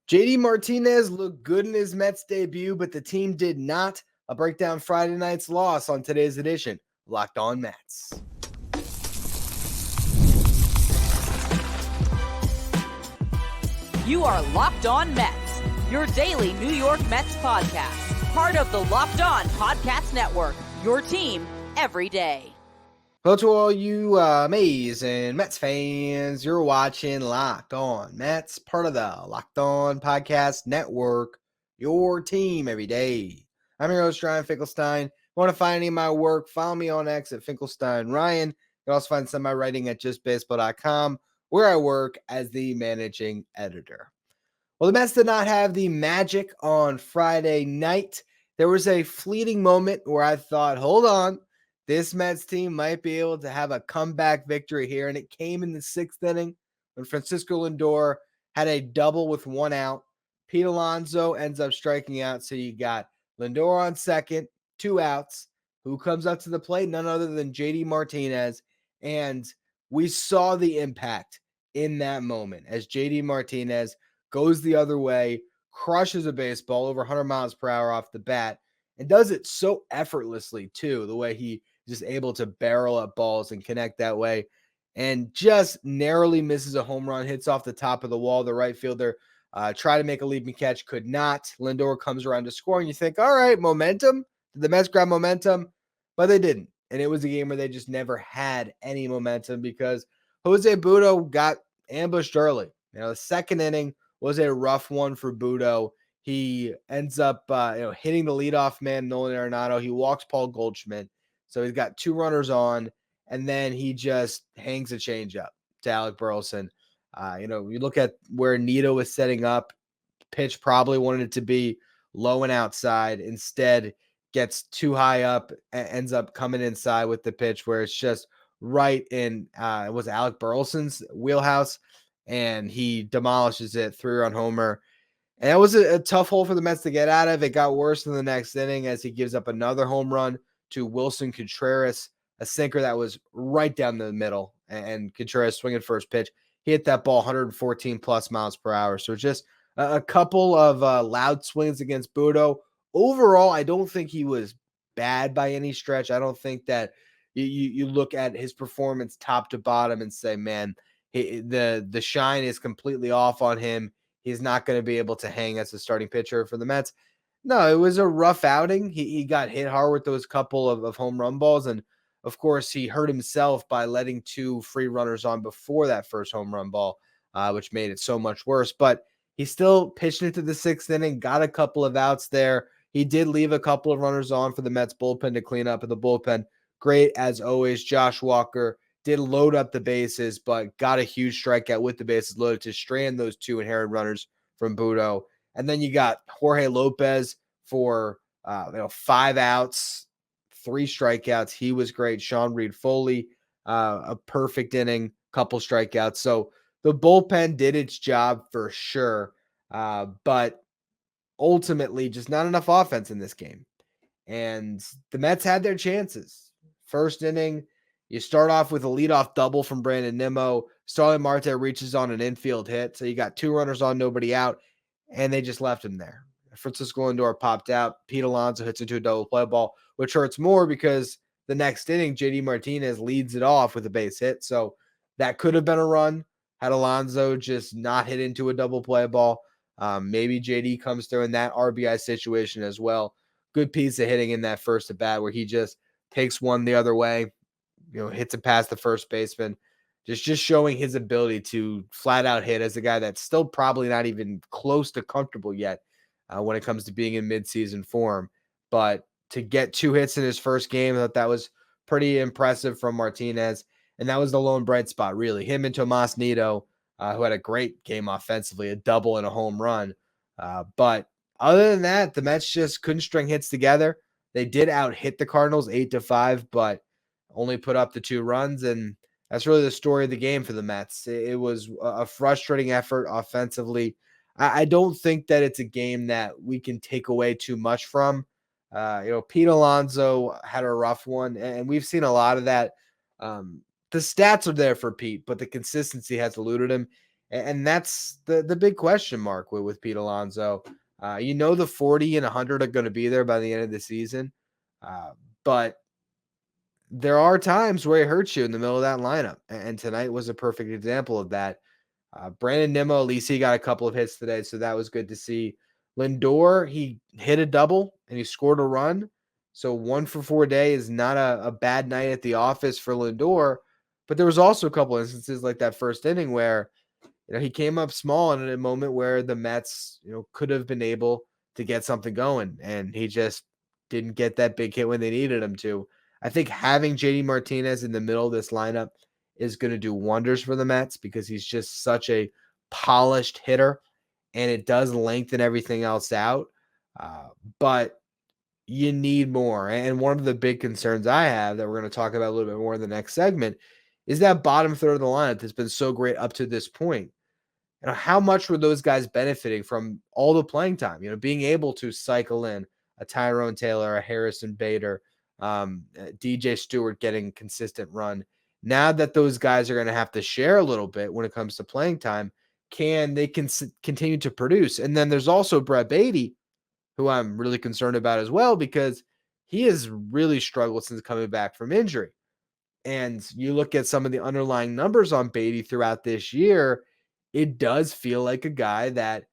JD Martinez looked good in his Mets debut, but the team did not. I'll break down Friday night's loss on today's edition of Locked On Mets. You are Locked On Mets, your daily New York Mets podcast. Part of the Locked On Podcast Network, your team every day. Hello to all you amazing Mets fans. You're watching Locked On Mets, part of the Locked On Podcast Network, your team every day. I'm your host, Ryan Finkelstein. If you want to find any of my work, follow me on X at Finkelstein Ryan. You can also find some of my writing at justbaseball.com, where I work as the managing editor. Well, the Mets did not have the magic on Friday night. There was a fleeting moment where I thought, hold on, this Mets team might be able to have a comeback victory here, and it came in the sixth inning when Francisco Lindor had a double with one out. Pete Alonso ends up striking out, so you got Lindor on second, two outs. Who comes up to the plate? None other than JD Martinez, and we saw the impact in that moment as JD Martinez goes the other way, crushes a baseball over 100 miles per hour off the bat, and does it so effortlessly, too, the way he just able to barrel up balls and connect that way, and just narrowly misses a home run, hits off the top of the wall. The right fielder tried to make a leaping catch, could not. Lindor comes around to score, and you think, all right, momentum. Did the Mets grab momentum? But they didn't, and it was a game where they just never had any momentum because Jose Butto got ambushed early. The second inning was a rough one for Butto. He ends up hitting the leadoff man, Nolan Arenado. He walks Paul Goldschmidt. So he's got two runners on, and then he just hangs a changeup to Alec Burleson. You look at where Nito was setting up, pitch probably wanted it to be low and outside. Instead, gets too high up, ends up coming inside with the pitch where it's just right in, it was Alec Burleson's wheelhouse, and he demolishes it, 3-run homer. And that was a tough hole for the Mets to get out of. It got worse in the next inning as he gives up another home run to Wilson Contreras, a sinker that was right down the middle, and Contreras swinging first pitch. He hit that ball 114 plus miles per hour. So just a couple of loud swings against Butto. Overall, I don't think he was bad by any stretch. I don't think that you look at his performance top to bottom and say, man, the shine is completely off on him. He's not going to be able to hang as a starting pitcher for the Mets. No, it was a rough outing. He got hit hard with those couple of home run balls. And, of course, he hurt himself by letting two free runners on before that first home run ball, which made it so much worse. But he still pitched into the sixth inning, got a couple of outs there. He did leave a couple of runners on for the Mets bullpen to clean up. And the bullpen, great as always. Josh Walker did load up the bases, but got a huge strikeout with the bases loaded to strand those two inherited runners from Butto. And then you got Jorge Lopez for 5 outs, 3 strikeouts. He was great. Sean Reed-Foley, a perfect inning, couple strikeouts. So the bullpen did its job for sure, but ultimately just not enough offense in this game. And the Mets had their chances. First inning, you start off with a leadoff double from Brandon Nimmo. Starling Marte reaches on an infield hit. So you got 2 runners on, nobody out, and they just left him there. Francisco Lindor popped out. Pete Alonso hits into a double play ball, which hurts more because the next inning, JD Martinez leads it off with a base hit. So that could have been a run had Alonso just not hit into a double play ball. Maybe JD comes through in that RBI situation as well. Good piece of hitting in that first at bat where he just takes one the other way, hits it past the first baseman. Just showing his ability to flat out hit as a guy that's still probably not even close to comfortable yet when it comes to being in midseason form. But to get 2 hits in his first game, I thought that was pretty impressive from Martinez. And that was the lone bright spot, really. Him and Tomas Nido, who had a great game offensively, a double and a home run. But other than that, the Mets just couldn't string hits together. They did out-hit the Cardinals 8-5, but only put up the 2 runs, and that's really the story of the game for the Mets. It was a frustrating effort offensively. I don't think that it's a game that we can take away too much from. Pete Alonso had a rough one, and we've seen a lot of that. The stats are there for Pete, but the consistency has eluded him. And that's the big question mark with Pete Alonso. The 40 and 100 are going to be there by the end of the season. But there are times where it hurts you in the middle of that lineup. And tonight was a perfect example of that. Brandon Nimmo, at least he got a couple of hits today, so that was good to see. Lindor, he hit a double and he scored a run. So 1 for 4 day is not a bad night at the office for Lindor. But there was also a couple instances like that first inning where he came up small in a moment where the Mets, could have been able to get something going, and he just didn't get that big hit when they needed him to. I think having JD Martinez in the middle of this lineup is going to do wonders for the Mets because he's just such a polished hitter, and it does lengthen everything else out. But you need more. And one of the big concerns I have that we're going to talk about a little bit more in the next segment is that bottom third of the lineup that's been so great up to this point. How much were those guys benefiting from all the playing time? Being able to cycle in a Tyrone Taylor, a Harrison Bader, DJ Stewart getting consistent run. Now that those guys are going to have to share a little bit when it comes to playing time, can they continue to produce? And then there's also Brett Baty, who I'm really concerned about as well because he has really struggled since coming back from injury. And you look at some of the underlying numbers on Baty throughout this year, it does feel like a guy that,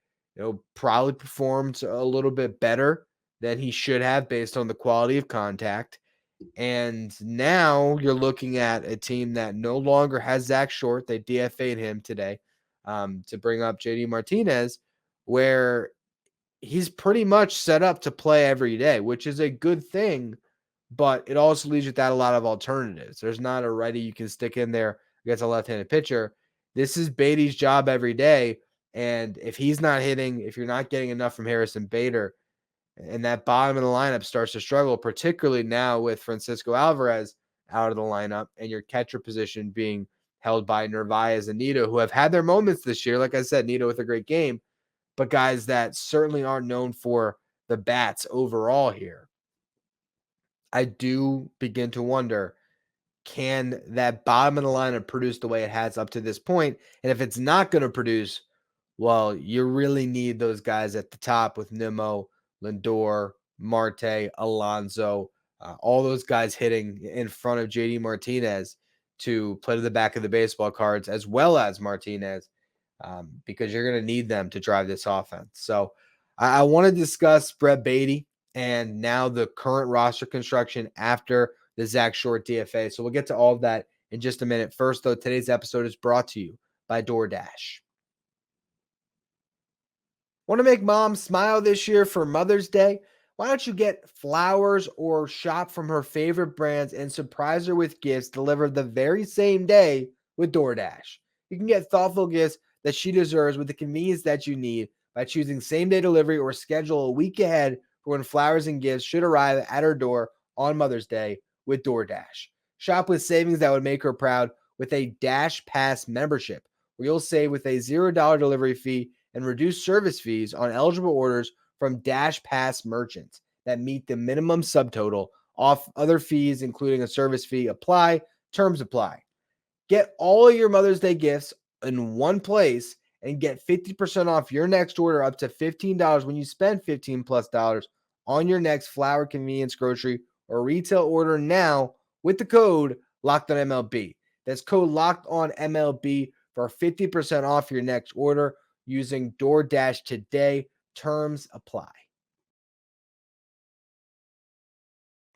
probably performed a little bit better than he should have based on the quality of contact. And now you're looking at a team that no longer has Zach Short. They DFA'd him today to bring up JD Martinez, where he's pretty much set up to play every day, which is a good thing. But it also leaves you without a lot of alternatives. There's not a righty you can stick in there against a left-handed pitcher. This is Baty's job every day. And if he's not hitting, if you're not getting enough from Harrison Bader, and that bottom of the lineup starts to struggle, particularly now with Francisco Alvarez out of the lineup and your catcher position being held by Narvaez and Nito, who have had their moments this year. Like I said, Nito with a great game, but guys that certainly aren't known for the bats overall here. I do begin to wonder, can that bottom of the lineup produce the way it has up to this point? And if it's not going to produce, well, you really need those guys at the top with Nimmo, Lindor, Marte, Alonso, all those guys hitting in front of JD Martinez to play to the back of the baseball cards, as well as Martinez, because you're going to need them to drive this offense. So I want to discuss Brett Baty and now the current roster construction after the Zach Short DFA. So we'll get to all of that in just a minute. First, though, today's episode is brought to you by DoorDash. Want to make mom smile this year for Mother's Day? Why don't you get flowers or shop from her favorite brands and surprise her with gifts delivered the very same day with DoorDash? You can get thoughtful gifts that she deserves with the convenience that you need by choosing same-day delivery or schedule a week ahead for when flowers and gifts should arrive at her door on Mother's Day with DoorDash. Shop with savings that would make her proud with a Dash Pass membership, where you'll save with a $0 delivery fee and reduced service fees on eligible orders from Dash Pass merchants that meet the minimum subtotal. Off other fees, including a service fee, apply. Terms apply. Get all of your Mother's Day gifts in one place and get 50% off your next order up to $15 when you spend $15+ on your next flower, convenience, grocery, or retail order now with the code LOCKEDONMLB. That's code LOCKEDONMLB for 50% off your next order using DoorDash today. Terms apply.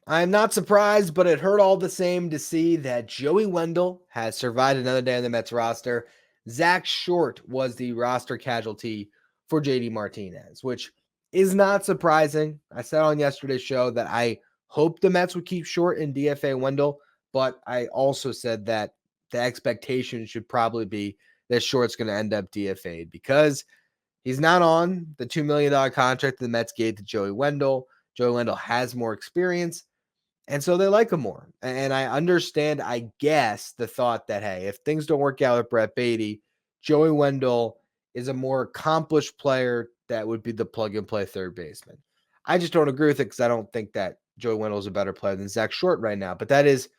I'm not surprised, but it hurt all the same to see that Joey Wendell has survived another day on the Mets roster. Zach Short was the roster casualty for JD Martinez, which is not surprising. I said on yesterday's show that I hope the Mets would keep Short and DFA Wendell, but I also said that the expectation should probably be that Short's going to end up DFA'd because he's not on the $2 million contract the Mets gave to Joey Wendell. Joey Wendell has more experience, and so they like him more. And I understand, I guess, the thought that, hey, if things don't work out with Brett Baty, Joey Wendell is a more accomplished player that would be the plug-and-play third baseman. I just don't agree with it because I don't think that Joey Wendell is a better player than Zach Short right now. But that is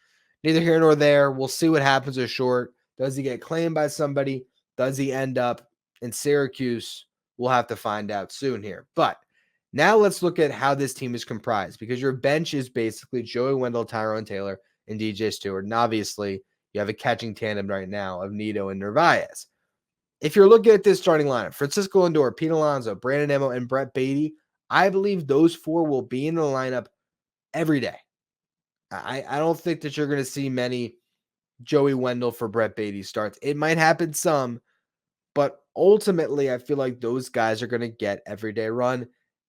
neither here nor there. We'll see what happens with Short. Does he get claimed by somebody? Does he end up in Syracuse? We'll have to find out soon here. But now let's look at how this team is comprised, because your bench is basically Joey Wendell, Tyrone Taylor, and DJ Stewart. And obviously, you have a catching tandem right now of Nito and Narvaez. If you're looking at this starting lineup, Francisco Lindor, Pete Alonso, Brandon Nimmo, and Brett Baty, I believe those four will be in the lineup every day. I don't think that you're going to see many Joey Wendell for Brett Baty starts. It might happen some, but ultimately, I feel like those guys are going to get everyday run,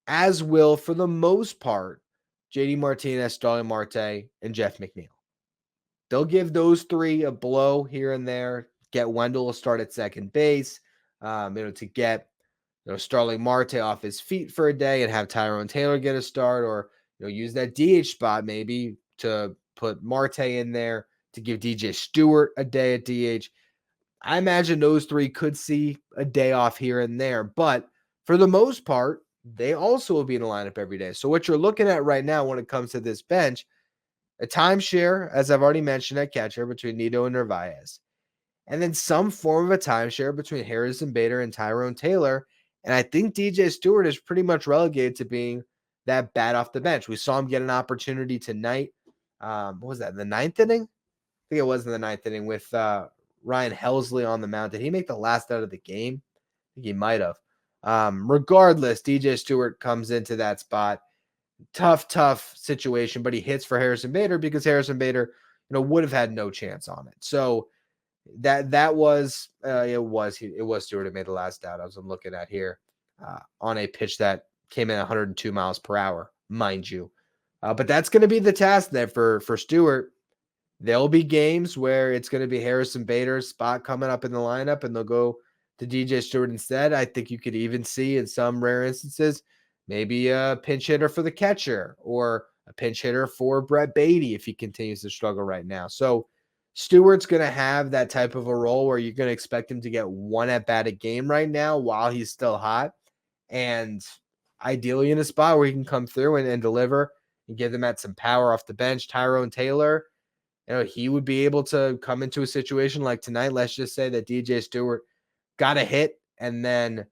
as will, for the most part, JD Martinez, Starling Marte, and Jeff McNeil. They'll give those three a blow here and there, get Wendell to start at second base, to get Starling Marte off his feet for a day and have Tyrone Taylor get a start, or use that DH spot maybe to put Marte in there to give DJ Stewart a day at DH. I imagine those three could see a day off here and there, but for the most part, they also will be in the lineup every day. So what you're looking at right now when it comes to this bench, a timeshare, as I've already mentioned, at catcher between Nito and Narvaez, and then some form of a timeshare between Harrison Bader and Tyrone Taylor. And I think DJ Stewart is pretty much relegated to being that bat off the bench. We saw him get an opportunity tonight. What was that, in the ninth inning? I think it was in the ninth inning with Ryan Helsley on the mound. Did he make the last out of the game? I think he might have. Regardless, DJ Stewart comes into that spot. Tough situation, but he hits for Harrison Bader because Harrison Bader, would have had no chance on it. So that was it was Stewart who made the last out. I'm looking at here on a pitch that came in 102 miles per hour, mind you. But that's going to be the task there for Stewart. There'll be games where it's going to be Harrison Bader's spot coming up in the lineup, and they'll go to DJ Stewart instead. I think you could even see in some rare instances maybe a pinch hitter for the catcher or a pinch hitter for Brett Baty if he continues to struggle right now. So Stewart's going to have that type of a role where you're going to expect him to get one at-bat a game right now while he's still hot, and ideally in a spot where he can come through and deliver and give them at some power off the bench. Tyrone Taylor, he would be able to come into a situation like tonight. Let's just say that DJ Stewart got a hit, and then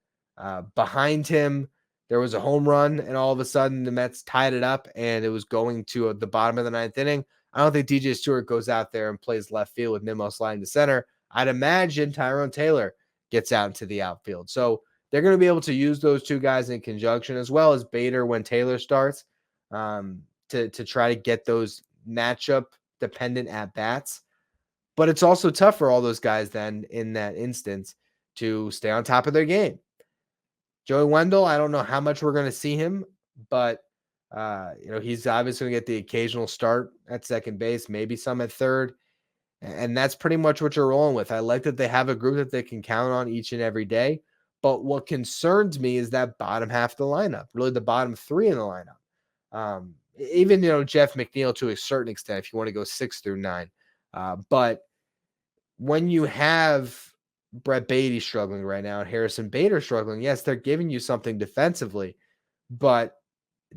behind him, there was a home run, and all of a sudden the Mets tied it up, and it was going to the bottom of the ninth inning. I don't think DJ Stewart goes out there and plays left field with Nimmo sliding to center. I'd imagine Tyrone Taylor gets out into the outfield. So they're going to be able to use those two guys in conjunction, as well as Bader when Taylor starts, to try to get those matchup-dependent at-bats. But it's also tough for all those guys then in that instance to stay on top of their game. Joey Wendell, I don't know how much we're going to see him, but he's obviously going to get the occasional start at second base, maybe some at third, and that's pretty much what you're rolling with. I like that they have a group that they can count on each and every day, but what concerns me is that bottom half of the lineup, really the bottom three in the lineup. Even, Jeff McNeil to a certain extent, if you want to go 6 through 9. But when you have Brett Baty struggling right now and Harrison Bader struggling, yes, they're giving you something defensively, but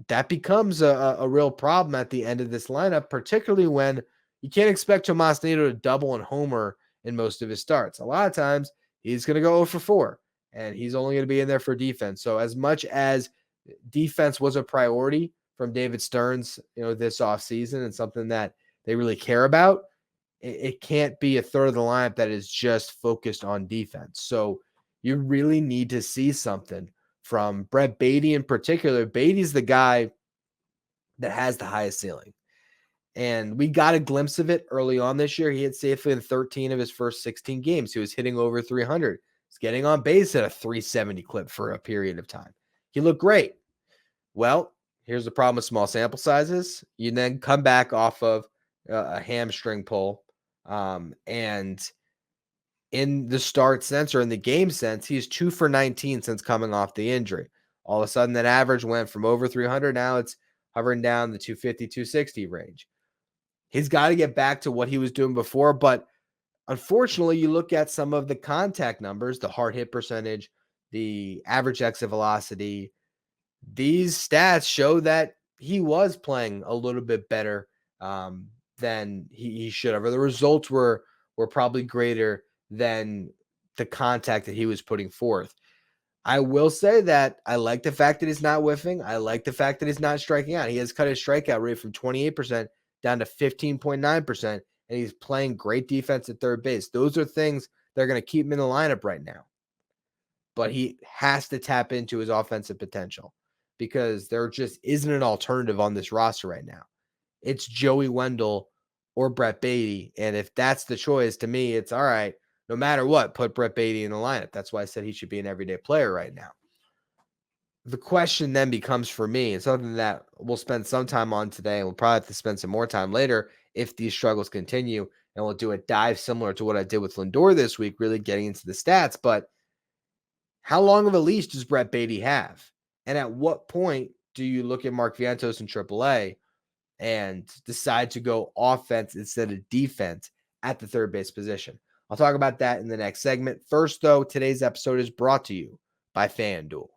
that becomes a real problem at the end of this lineup, particularly when you can't expect Tomas Nido to double and homer in most of his starts. A lot of times he's going to go 0 for 4, and he's only going to be in there for defense. So as much as defense was a priority from David Stearns, this offseason, and something that they really care about, it can't be a third of the lineup that is just focused on defense. So you really need to see something from Brett Baty in particular. Baty's the guy that has the highest ceiling. And we got a glimpse of it early on this year. He hit safely in 13 of his first 16 games. He was hitting over 300. He's getting on base at a 370 clip for a period of time. He looked great. Well, here's the problem with small sample sizes. You then come back off of a hamstring pull. And in the start sense, or in the game sense, he's 2 for 19 since coming off the injury. All of a sudden, that average went from over 300. Now it's hovering down the 250, 260 range. He's got to get back to what he was doing before. But unfortunately, you look at some of the contact numbers, the hard hit percentage, the average exit velocity. These stats show that he was playing a little bit better than he should have, or the results were probably greater than the contact that he was putting forth. I will say that I like the fact that he's not whiffing. I like the fact that he's not striking out. He has cut his strikeout rate from 28% down to 15.9%, and he's playing great defense at third base. Those are things that are going to keep him in the lineup right now. But he has to tap into his offensive potential because there just isn't an alternative on this roster right now. It's Joey Wendell or Brett Baty. And if that's the choice, to me, it's all right. No matter what, put Brett Baty in the lineup. That's why I said he should be an everyday player right now. The question then becomes for me, and something that we'll spend some time on today, and we'll probably have to spend some more time later if these struggles continue, and we'll do a dive similar to what I did with Lindor this week, really getting into the stats. But how long of a leash does Brett Baty have? And at what point do you look at Mark Vientos in AAA and decide to go offense instead of defense at the third base position? I'll talk about that in the next segment. First, though, today's episode is brought to you by FanDuel.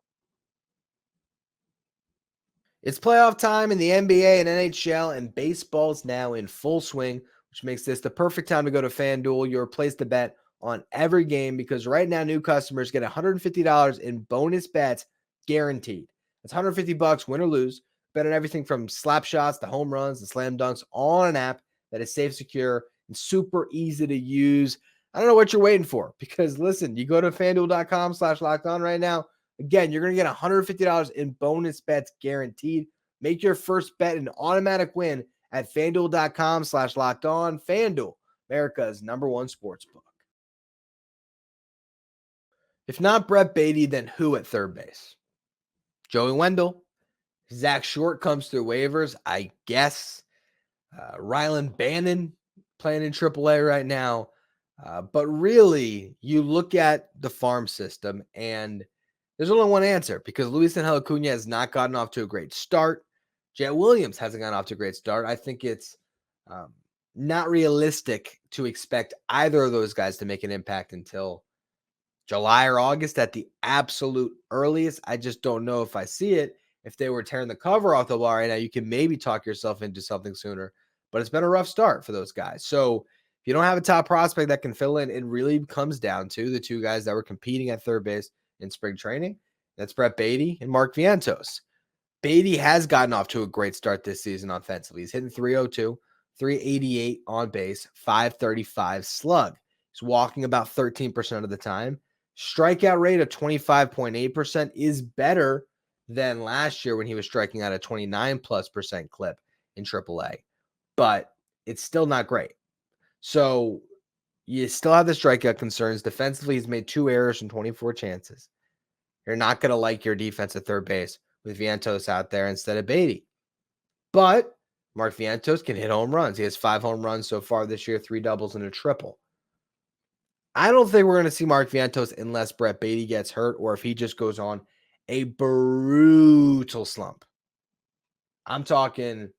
It's playoff time in the NBA and NHL, and baseball's now in full swing, which makes this the perfect time to go to FanDuel, your place to bet on every game, because right now new customers get $150 in bonus bets guaranteed. That's $150 win or lose. Bet on everything from slap shots to home runs and slam dunks, all on an app that is safe, secure, and super easy to use. I don't know what you're waiting for, because listen, you go to FanDuel.com/lockedon right now. Again, you're going to get $150 in bonus bets guaranteed. Make your first bet an automatic win at FanDuel.com/lockedon. FanDuel, America's #1 sportsbook. If not Brett Baty, then who at third base? Joey Wendell. Zach Short comes through waivers, I guess. Rylan Bannon playing in AAA right now. But really, you look at the farm system, and there's only one answer, because Luis Angel Acuna has not gotten off to a great start. Jet Williams hasn't gotten off to a great start. I think it's not realistic to expect either of those guys to make an impact until July or August at the absolute earliest. I just don't know if I see it. If they were tearing the cover off the ball right now, you can maybe talk yourself into something sooner. But it's been a rough start for those guys. So if you don't have a top prospect that can fill in, it really comes down to the two guys that were competing at third base in spring training. That's Brett Baty and Mark Vientos. Baty has gotten off to a great start this season offensively. He's hitting 302, 388 on base, 535 slug. He's walking about 13% of the time. Strikeout rate of 25.8% is better than last year when he was striking out a 29+% clip in AAA. But it's still not great. So you still have the strikeout concerns. Defensively, he's made 2 errors in 24 chances. You're not going to like your defense at third base with Vientos out there instead of Baty. But Mark Vientos can hit home runs. He has 5 home runs so far this year, 3 doubles and a triple. I don't think we're going to see Mark Vientos unless Brett Baty gets hurt or if he just goes on a brutal slump. I'm talking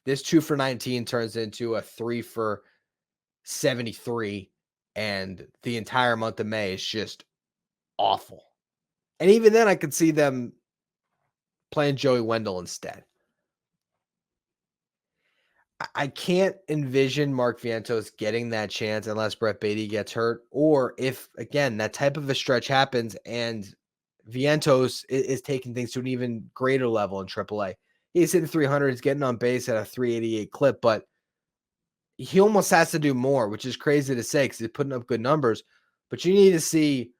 this 2 for 19 turns into a 3 for 73, and the entire month of May is just awful. And even then, I could see them playing Joey Wendell instead. I can't envision Mark Vientos getting that chance unless Brett Baty gets hurt, or if, again, that type of a stretch happens and Vientos is taking things to an even greater level in AAA. He's hitting 300, he's getting on base at a 388 clip, but he almost has to do more, which is crazy to say because he's putting up good numbers. But you need to see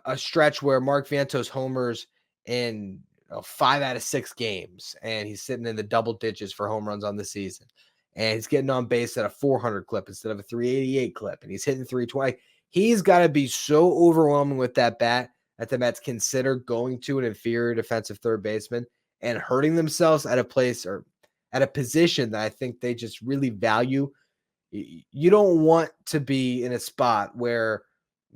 a stretch where Mark Vientos homers in 5 out of 6 games, and he's sitting in the double digits for home runs on the season. And he's getting on base at a 400 clip instead of a 388 clip, and he's hitting 320. He's got to be so overwhelming with that bat that the Mets consider going to an inferior defensive third baseman and hurting themselves at a place or at a position that I think they just really value. You don't want to be in a spot where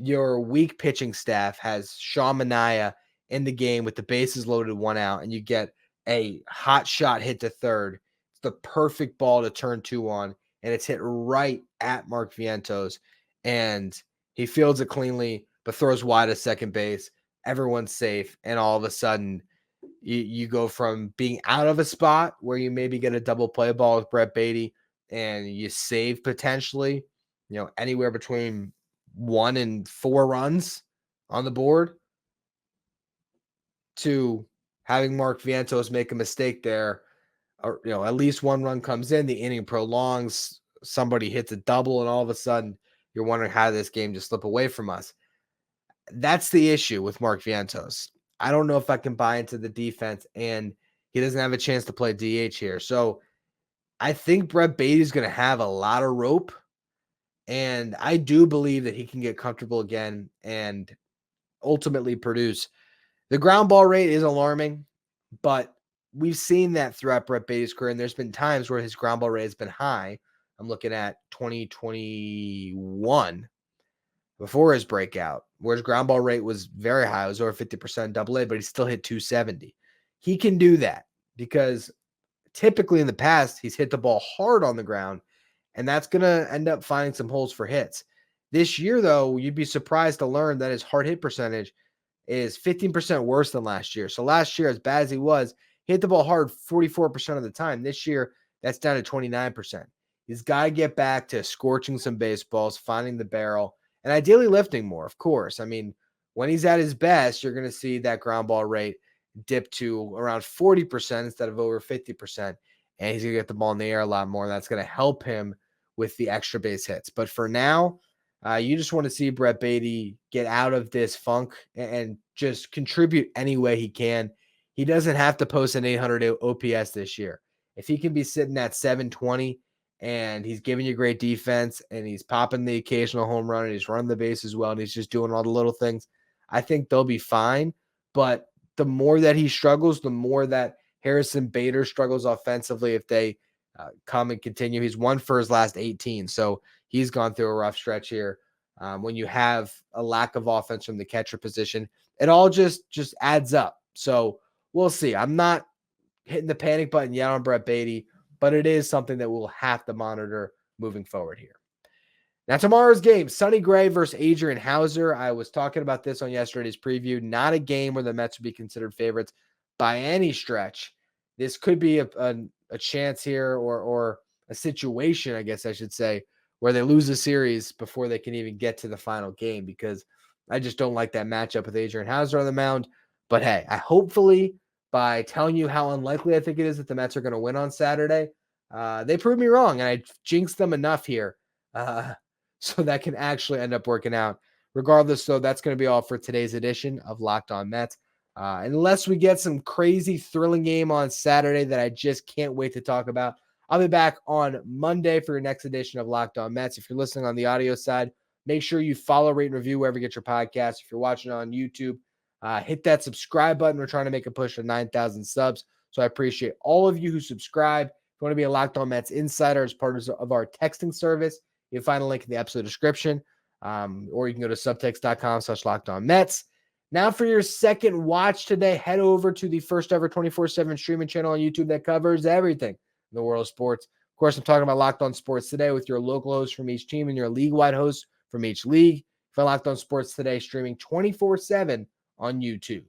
your weak pitching staff has Sean Manaea in the game with the bases loaded, 1 out, and you get a hot shot hit to third. It's the perfect ball to turn 2 on, and it's hit right at Mark Vientos, and he fields it cleanly, but throws wide to second base. Everyone's safe, and all of a sudden, you go from being out of a spot where you maybe get a double play ball with Brett Baty, and you save potentially, anywhere between 1 and 4 runs on the board to having Mark Vientos make a mistake there, or at least 1 run comes in, the inning prolongs, somebody hits a double, and all of a sudden you're wondering how this game just slip away from us. That's the issue with Mark Vientos. I don't know if I can buy into the defense, and he doesn't have a chance to play DH here. So I think Brett Baty is going to have a lot of rope, and I do believe that he can get comfortable again and ultimately produce. The ground ball rate is alarming, but we've seen that throughout Brett Baty's career, and there's been times where his ground ball rate has been high. I'm looking at 2021 before his breakout, where his ground ball rate was very high. It was over 50% AA, but he still hit 270. He can do that because typically in the past, he's hit the ball hard on the ground, and that's going to end up finding some holes for hits. This year, though, you'd be surprised to learn that his hard hit percentage is 15% worse than last year. So last year, as bad as he was, he hit the ball hard 44% of the time. This year, that's down to 29%. He's got to get back to scorching some baseballs, finding the barrel, and ideally lifting more, of course. I mean, when he's at his best, you're going to see that ground ball rate dip to around 40% instead of over 50%. And he's going to get the ball in the air a lot more. And that's going to help him with the extra base hits. But for now, you just want to see Brett Baty get out of this funk and just contribute any way he can. He doesn't have to post an 800 OPS this year. If he can be sitting at 720 and he's giving you great defense and he's popping the occasional home run and he's running the base as well and he's just doing all the little things, I think they'll be fine. But the more that he struggles, the more that Harrison Bader struggles offensively if they come and continue. He's 1 for his last 18, so he's gone through a rough stretch here. When you have a lack of offense from the catcher position, it all just adds up. So we'll see. I'm not hitting the panic button yet on Brett Baty, but it is something that we'll have to monitor moving forward here. Now, tomorrow's game, Sonny Gray versus Adrian Hauser. I was talking about this on yesterday's preview. Not a game where the Mets would be considered favorites by any stretch. This could be a chance here or a situation, I guess I should say, where they lose a series before they can even get to the final game, because I just don't like that matchup with Adrian Hauser on the mound. But hey, hopefully by telling you how unlikely I think it is that the Mets are going to win on Saturday, they proved me wrong, and I jinxed them enough here so that can actually end up working out. Regardless, though, that's going to be all for today's edition of Locked On Mets. Unless we get some crazy thrilling game on Saturday that I just can't wait to talk about, I'll be back on Monday for your next edition of Locked On Mets. If you're listening on the audio side, make sure you follow, rate, and review wherever you get your podcast. If you're watching on YouTube, hit that subscribe button. We're trying to make a push to 9,000 subs, so I appreciate all of you who subscribe. If you want to be a Locked On Mets insider as part of our texting service, you can find a link in the episode description, or you can go to subtext.com/LockedOnMets. Now for your second watch today, head over to the first ever 24/7 streaming channel on YouTube that covers everything in the world of sports. Of course, I'm talking about Locked On Sports Today with your local hosts from each team and your league-wide hosts from each league. For Locked On Sports Today, streaming 24/7 on YouTube.